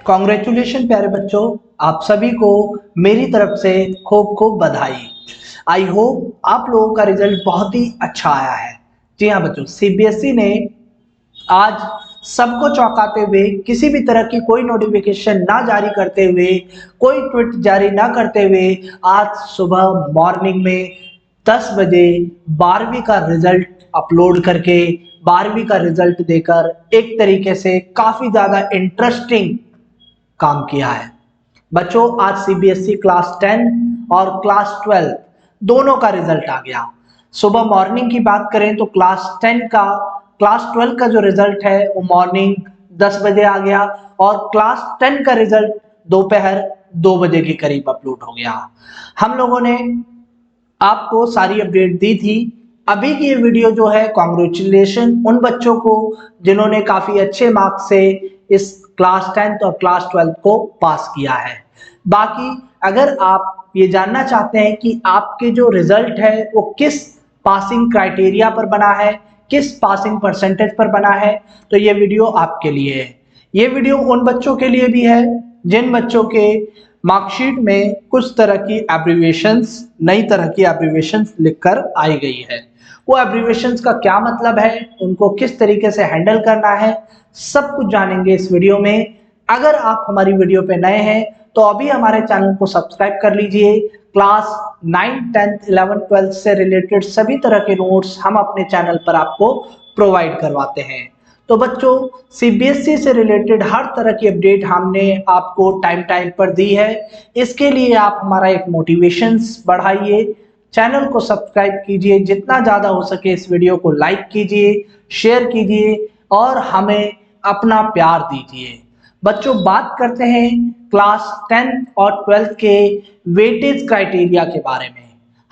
Congratulation प्यारे बच्चों, आप सभी को मेरी तरफ से खूब खूब बधाई। आई होप आप लोगों का रिजल्ट बहुत ही अच्छा आया है। जी हाँ बच्चों, सीबीएसई ने आज सबको चौंकाते हुए किसी भी तरह की कोई नोटिफिकेशन ना जारी करते हुए, कोई ट्वीट जारी ना करते हुए आज सुबह मॉर्निंग में 10 बजे 12वीं का रिजल्ट अपलोड करके 12वीं का रिजल्ट देकर एक तरीके से काफी ज्यादा इंटरेस्टिंग काम किया है। बच्चों, आज सीबीएसई क्लास 10 और क्लास 12 दोनों का रिजल्ट आ गया। सुबह मॉर्निंग की बात करें तो क्लास 12 का जो रिजल्ट है वो मॉर्निंग 10 बजे आ गया और क्लास 10 का रिजल्ट दोपहर 2 बजे के करीब अपलोड हो गया। हम लोगों ने आपको सारी अपडेट दी थी। अभी की ये वीडियो जो है, कॉन्ग्रेचुलेशन उन बच्चों को जिन्होंने काफी अच्छे मार्क्स से इस क्लास 10th और क्लास 12th को पास किया है। बाकी अगर आप ये जानना चाहते हैं कि आपके जो रिजल्ट है वो किस पासिंग क्राइटेरिया पर बना है, किस पासिंग परसेंटेज पर बना है, तो ये वीडियो आपके लिए है। ये वीडियो उन बच्चों के लिए भी है जिन बच्चों के मार्कशीट में कुछ तरह की एब्रीविएशंस, नई तरह की एब्रीविएशंस लिखकर आई गई है। वो एब्रीविएशंस का क्या मतलब है, उनको किस तरीके से हैंडल करना है, सब कुछ जानेंगे इस वीडियो में। अगर आप हमारी वीडियो पे नए हैं तो अभी हमारे चैनल को सब्सक्राइब कर लीजिए। क्लास 9, 10, 11, 12 से रिलेटेड सभी तरह के नोट्स हम अपने चैनल पर आपको प्रोवाइड करवाते हैं। तो बच्चों, सीबीएसई से रिलेटेड हर तरह की अपडेट हमने आपको टाइम टाइम पर दी है। इसके लिए आप हमारा एक मोटिवेशंस बढ़ाइए, चैनल को सब्सक्राइब कीजिए, जितना ज्यादा हो सके इस वीडियो को लाइक कीजिए, शेयर कीजिए और हमें अपना प्यार दीजिए। बच्चों, बात करते हैं क्लास 10th और 12th के वेटेज क्राइटेरिया के बारे में।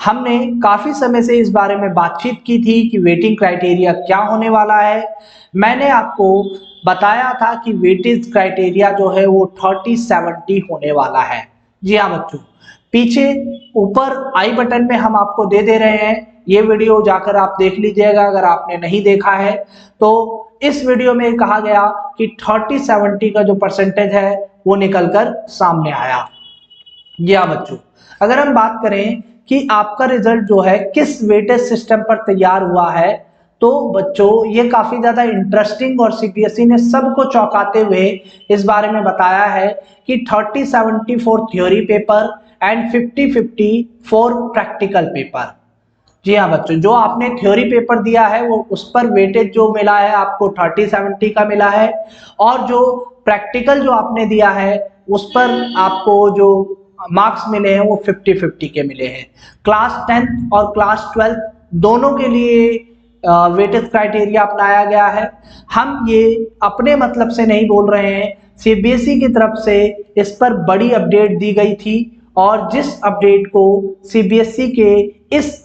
हमने काफी समय से इस बारे में बातचीत की थी कि वेटिंग क्राइटेरिया क्या होने वाला है। मैंने आपको बताया था कि वेटेज क्राइटेरिया जो है वो 30-70 होने वाला है। जी हाँ बच्चों, पीछे ऊपर आई बटन में हम आपको दे रहे हैं, ये वीडियो जाकर आप देख लीजिएगा अगर आपने नहीं देखा है तो। इस वीडियो में कहा गया कि 30-70 का जो परसेंटेज है वो निकलकर सामने आया। जी हाँ बच्चों, अगर हम बात करें कि आपका रिजल्ट जो है किस वेटेज सिस्टम पर तैयार हुआ है, तो बच्चों ये काफी ज्यादा इंटरेस्टिंग और सीबीएसई ने सबको चौंकाते हुए इस बारे में बताया है कि 30-70 for theory paper and 50-50 for practical paper. जी हाँ बच्चों, जो आपने थ्योरी पेपर दिया है वो उस पर वेटेज जो मिला है आपको 30-70 का मिला है, और जो प्रैक्टिकल जो आपने दिया है उस पर आपको जो मार्क्स मिले हैं वो 50-50 के मिले हैं। क्लास 10th और क्लास 12th दोनों के लिए वेटेज क्राइटेरिया अपनाया गया है। हम ये अपने मतलब से नहीं बोल रहे हैं, सीबीएसई की तरफ से इस पर बड़ी अपडेट दी गई थी और जिस अपडेट को सीबीएसई के इस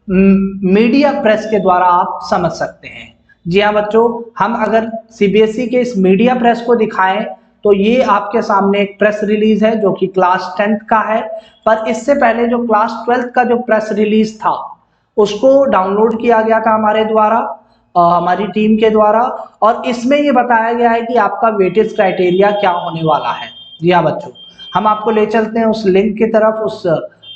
मीडिया प्रेस के द्वारा आप समझ सकते हैं। जी हाँ बच्चों, हम अगर सीबीएसई के इस मीडिया प्रेस को दिखाएं तो ये आपके सामने एक प्रेस रिलीज है जो कि क्लास 10th का है, पर इससे पहले जो क्लास 12th का जो प्रेस रिलीज था उसको डाउनलोड किया गया था हमारे द्वारा, हमारी टीम के द्वारा, और इसमें ये बताया गया है कि आपका वेटेज क्राइटेरिया क्या होने वाला है। जी हाँ बच्चों, हम आपको ले चलते हैं उस लिंक की तरफ, उस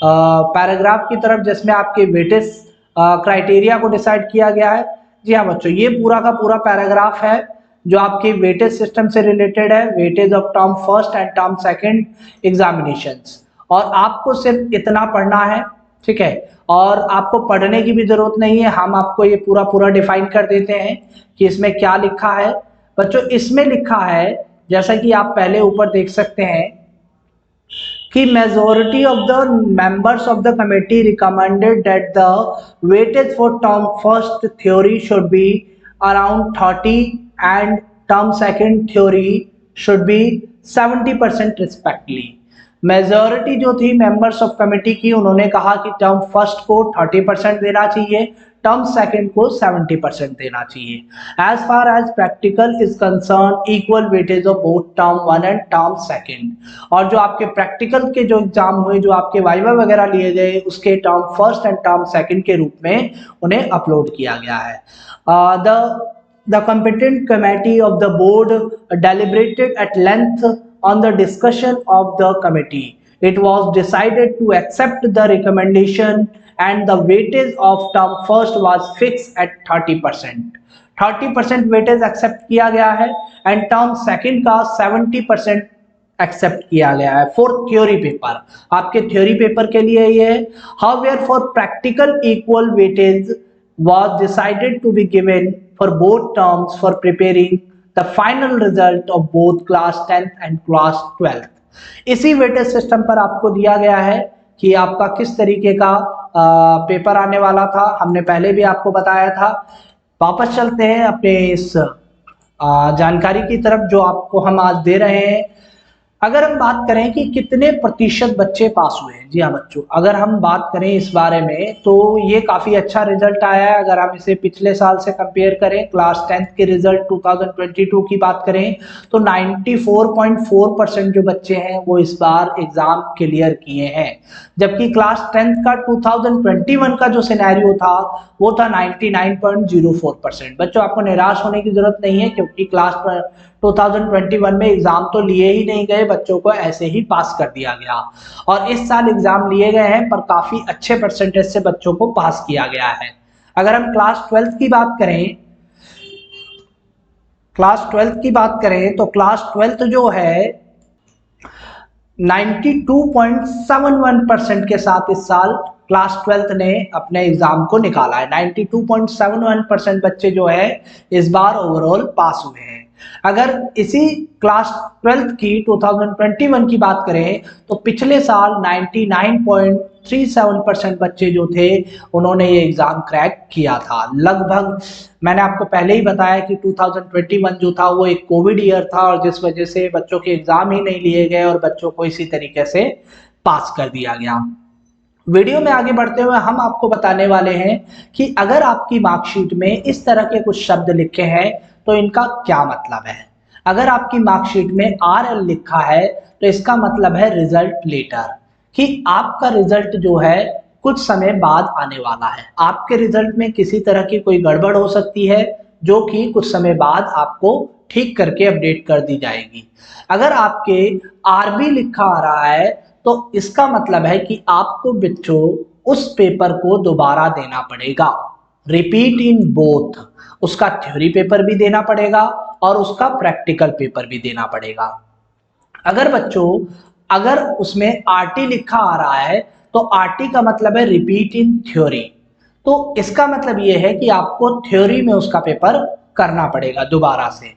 पैराग्राफ की तरफ जिसमें आपके वेटेज क्राइटेरिया को डिसाइड किया गया है। जी हाँ बच्चों, ये पूरा का पूरा पैराग्राफ है जो आपके वेटेज सिस्टम से रिलेटेड है, weightage of term first and term second examinations. और आपको सिर्फ इतना पढ़ना है, ठीक है, और आपको पढ़ने की भी जरूरत नहीं है, हम आपको ये पूरा पूरा डिफाइन कर देते हैं कि इसमें क्या लिखा है। बच्चों, इसमें लिखा है, जैसा कि आप पहले ऊपर देख सकते हैं, कि majority of the members of the committee recommended that the weightage for term first theory should be around 30 and term second theory should be 70% respectively। Majority जो थी मेंबर्स ऑफ कमेटी की, उन्होंने कहा कि टर्म फर्स्ट को 30% देना चाहिए, term second को 70% देना चाहिए। As far as practical is concern, equal weightage of both term 1 and term second. और जो आपके प्रैक्टिकल के जो एग्जाम हुए, जो आपके वाइवा वगैरह लिए गए, उसके term first and term second के रूप में उन्हें अपलोड किया गया है। The competent committee of the board deliberated at length on the discussion of the committee, it was decided to accept the recommendation and the weightage of term first was fixed at 30%. 30% weightage accept किया गया है and term second का 70% accept किया गया है for theory paper. आपके theory paper के लिए ये है। However for practical equal weightage was decided to be given for both terms for preparing the final result of both class 10th and class 12th। इसी weightage system पर आपको दिया गया है कि आपका किस तरीके का पेपर आने वाला था, हमने पहले भी आपको बताया था। वापस चलते हैं अपने इस जानकारी की तरफ जो आपको हम आज दे रहे हैं। अगर हम बात करें कि कितने प्रतिशत बच्चे पास हुए हैं, जी हाँ बच्चों, अगर हम बात करें इस बारे में तो ये काफ़ी अच्छा रिजल्ट आया है। अगर हम इसे पिछले साल से कंपेयर करें, क्लास 10th के रिजल्ट 2022 की बात करें तो 94.4% जो बच्चे हैं वो इस बार एग्ज़ाम क्लियर किए हैं, जबकि क्लास 10th का 2021 का जो सिनेरियो था वो था 99.04%। बच्चों आपको निराश होने की ज़रूरत नहीं है, क्योंकि क्लास 2021 में एग्जाम तो लिए ही नहीं गए, बच्चों को ऐसे ही पास कर दिया गया। और इस साल एग्जाम लिए गए हैं पर काफी अच्छे परसेंटेज से बच्चों को पास किया गया है। अगर हम क्लास 12th की बात करें, तो क्लास 12th जो है 92.71% के साथ इस साल क्लास 12th ने अपने एग्जाम को निकाला है। 92.71% बच्चे जो है इस बार ओवरऑल पास हुए हैं। अगर इसी क्लास 12th की 2021 की बात करें तो पिछले साल 99.37% बच्चे जो थे उन्होंने ये एग्जाम क्रैक किया था। लगभग मैंने आपको पहले ही बताया कि 2021 जो था वो एक कोविड ईयर था और जिस वजह से बच्चों के एग्जाम ही नहीं लिए गए और बच्चों को इसी तरीके से पास कर दिया गया। वीडियो में आगे बढ़ते हुए हम आपको बताने वाले हैं कि अगर आपकी मार्कशीट में इस तरह के कुछ शब्द लिखे हैं तो इनका क्या मतलब है। अगर आपकी मार्कशीट में RL लिखा है तो इसका मतलब है रिजल्ट लेटर, कि आपका रिजल्ट जो है कुछ समय बाद आने वाला है। आपके रिजल्ट में किसी तरह की कोई गड़बड़ हो सकती है जो कि कुछ समय बाद आपको ठीक करके अपडेट कर दी जाएगी। अगर आपके RB लिखा आ रहा है तो इसका मतलब है कि आपको बच्चों उस पेपर को दोबारा देना पड़ेगा। रिपीट इन बोथ, उसका थ्योरी पेपर भी देना पड़ेगा और उसका प्रैक्टिकल पेपर भी देना पड़ेगा। अगर बच्चों अगर उसमें RT लिखा आ रहा है तो RT का मतलब है रिपीट इन थ्योरी, तो इसका मतलब यह है कि आपको थ्योरी में उसका पेपर करना पड़ेगा दोबारा से।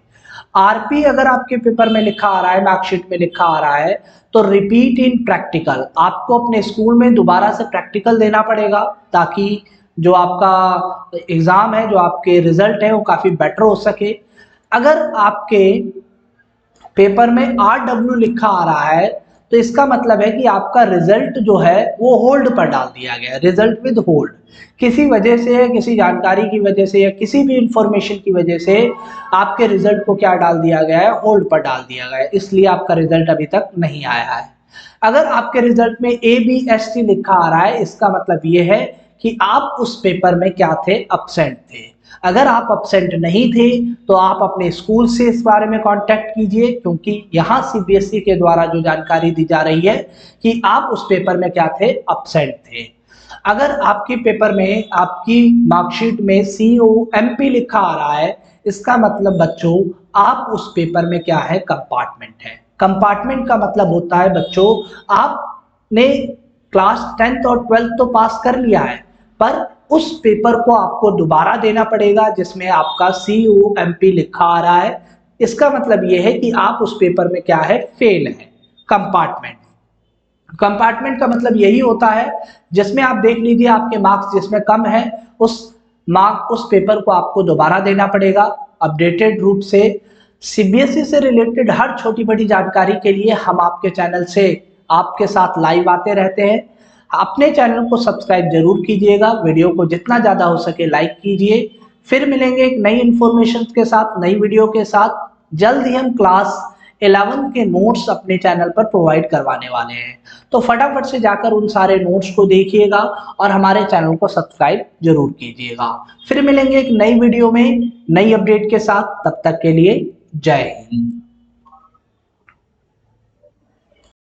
RP अगर आपके पेपर में लिखा आ रहा है, मार्कशीट में लिखा आ रहा है तो रिपीट इन प्रैक्टिकल, आपको अपने स्कूल में दोबारा से प्रैक्टिकल देना पड़ेगा ताकि जो आपका एग्जाम है, जो आपके रिजल्ट है वो काफी बेटर हो सके। अगर आपके पेपर में RW लिखा आ रहा है तो इसका मतलब है कि आपका रिजल्ट जो है वो होल्ड पर डाल दिया गया है, रिजल्ट विद होल्ड। किसी वजह से, किसी जानकारी की वजह से या किसी भी इंफॉर्मेशन की वजह से आपके रिजल्ट को क्या डाल दिया गया है, होल्ड पर डाल दिया गया है, इसलिए आपका रिजल्ट अभी तक नहीं आया है। अगर आपके रिजल्ट में ABST लिखा आ रहा है, इसका मतलब ये है कि आप उस पेपर में क्या थे, एब्सेंट थे। अगर आप एब्सेंट नहीं थे तो आप अपने स्कूल से इस बारे में कांटेक्ट कीजिए, क्योंकि यहाँ CBSE के द्वारा जो जानकारी दी जा रही है कि आप उस पेपर में क्या थे, एब्सेंट थे। अगर आपके पेपर में, आपकी मार्कशीट में COMP लिखा आ रहा है, इसका मतलब बच्चों आप उस पेपर में क्या है, कंपार्टमेंट है। कंपार्टमेंट का मतलब होता है बच्चों आपने क्लास 10th और 12th तो पास कर लिया है पर उस पेपर को आपको दोबारा देना पड़ेगा जिसमें आपका COMP लिखा आ रहा है। इसका मतलब यह है कि आप उस पेपर में क्या है, फेल है। कंपार्टमेंट का मतलब यही होता है जिसमें आप देख लीजिए आपके मार्क्स जिसमें कम है, उस पेपर को आपको दोबारा देना पड़ेगा अपडेटेड रूप से। CBSE से रिलेटेड हर छोटी बड़ी जानकारी के लिए हम आपके चैनल से आपके साथ लाइव आते रहते हैं। अपने चैनल को सब्सक्राइब जरूर कीजिएगा, वीडियो को जितना ज़्यादा हो सके लाइक कीजिए। फिर मिलेंगे एक नई इन्फॉर्मेशन के साथ, नई वीडियो के साथ। जल्द ही हम क्लास 11 के नोट्स अपने चैनल पर प्रोवाइड करवाने वाले हैं, तो फटाफट से जाकर उन सारे नोट्स को देखिएगा और हमारे चैनल को सब्सक्राइब जरूर कीजिएगा। फिर मिलेंगे एक नई वीडियो में नई अपडेट के साथ, तब तक के लिए जय हिंद।